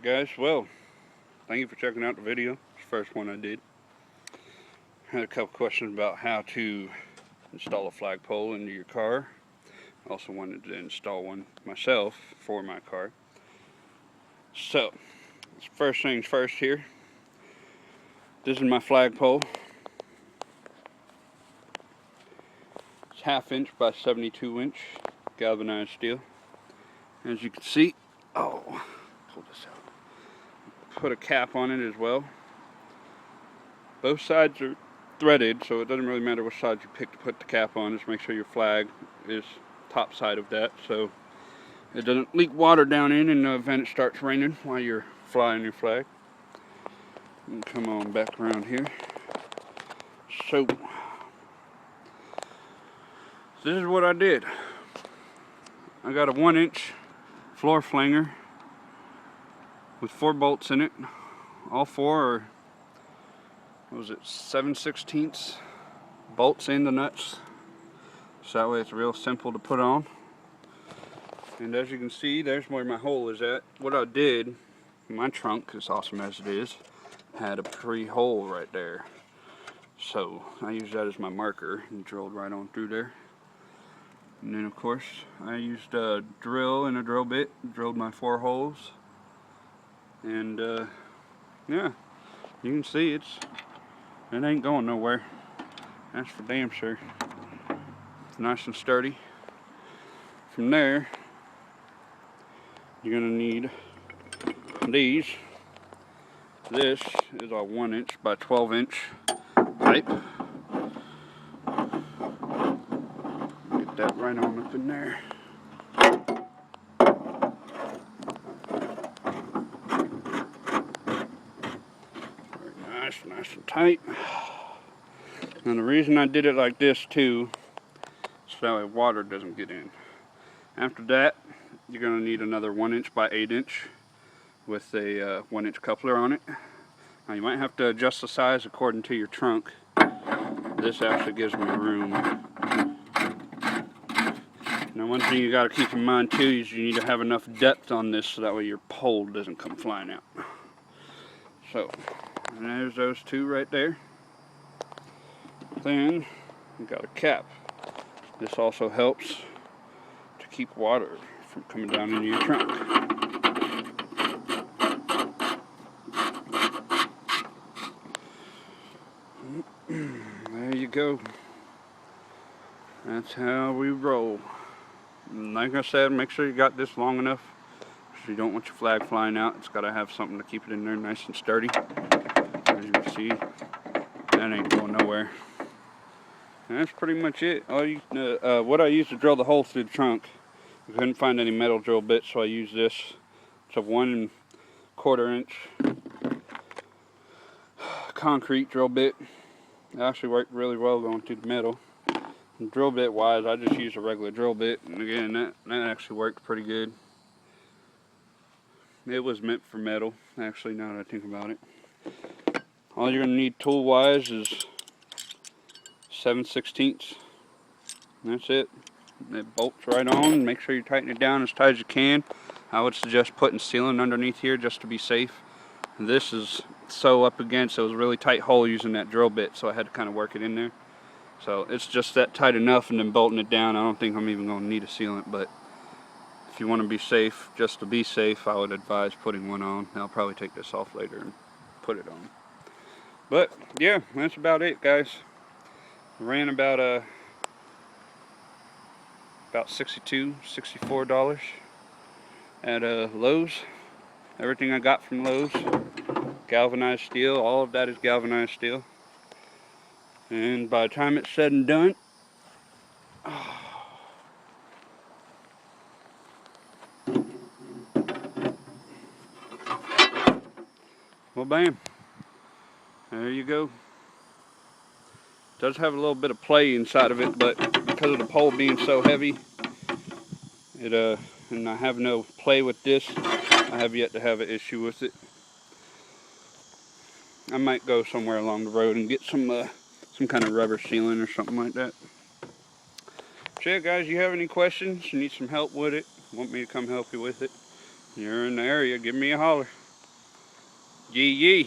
Alright guys, well, thank you for checking out the video. It's the first one I did. I had a couple questions about how to install a flagpole into your car. I also wanted to install one myself for my car. So, first things first here. This is my flagpole. It's 1/2 inch by 72 inch galvanized steel. As you can see, pull this out. Put a cap on it as well. Both sides are threaded, so it doesn't really matter which side you pick to put the cap on. Just make sure your flag is top side of that, so it doesn't leak water down in the event it starts raining while you're flying your flag. And come on back around here. So this is what I did. I got a 1-inch floor flanger with 4 bolts in it. All 4 are, 7/16 bolts in the nuts. So that way it's real simple to put on. And as you can see, there's where my hole is at. What I did, my trunk, as awesome as it is, had a pre-hole right there. So I used that as my marker and drilled right on through there. And then of course I used a drill and a drill bit, drilled my 4 holes. And yeah, you can see it ain't going nowhere. That's for damn sure. It's nice and sturdy. From there, you're gonna need these. This is a 1-inch by 12-inch pipe. Get that right on up in there. Nice and tight. And the reason I did it like this too, so that way water doesn't get in. After that, you're going to need another 1-inch by 8-inch with a 1-inch coupler on it. Now you might have to adjust the size according to your trunk. This actually gives me room. Now one thing you got to keep in mind too is you need to have enough depth on this so that way your pole doesn't come flying out. So, and there's those 2 right there. Then you got a cap. This also helps to keep water from coming down into your trunk. There you go. That's how we roll. And like I said, make sure you got this long enough because you don't want your flag flying out. It's got to have something to keep it in there nice and sturdy. As you can see, that ain't going nowhere. And that's pretty much it. What I used to drill the hole through the trunk, I couldn't find any metal drill bits, so I used this. It's a 1¼ inch concrete drill bit. It actually worked really well going through the metal. And drill bit wise, I just used a regular drill bit, and again, that actually worked pretty good. It was meant for metal, actually, now that I think about it. All you're going to need tool wise is 7/16. That's it. It bolts right on. Make sure you tighten it down as tight as you can. I would suggest putting sealant underneath here just to be safe. This is so up against, it was a really tight hole using that drill bit, so I had to kind of work it in there. So it's just that tight enough, and then bolting it down. I don't think I'm even going to need a sealant, but if you want to be safe, just to be safe, I would advise putting one on. I'll probably take this off later and put it on. But yeah, that's about it, guys. I ran about $62, $64 at Lowe's. Everything I got from Lowe's, galvanized steel. All of that is galvanized steel. And by the time it's said and done, well, bam. There you go. It does have a little bit of play inside of it, but because of the pole being so heavy, and I have no play with this, I have yet to have an issue with it. I might go somewhere along the road and get some kind of rubber sealant or something like that. So yeah, guys, you have any questions, you need some help with it, want me to come help you with it, you're in the area, give me a holler. Yee yee.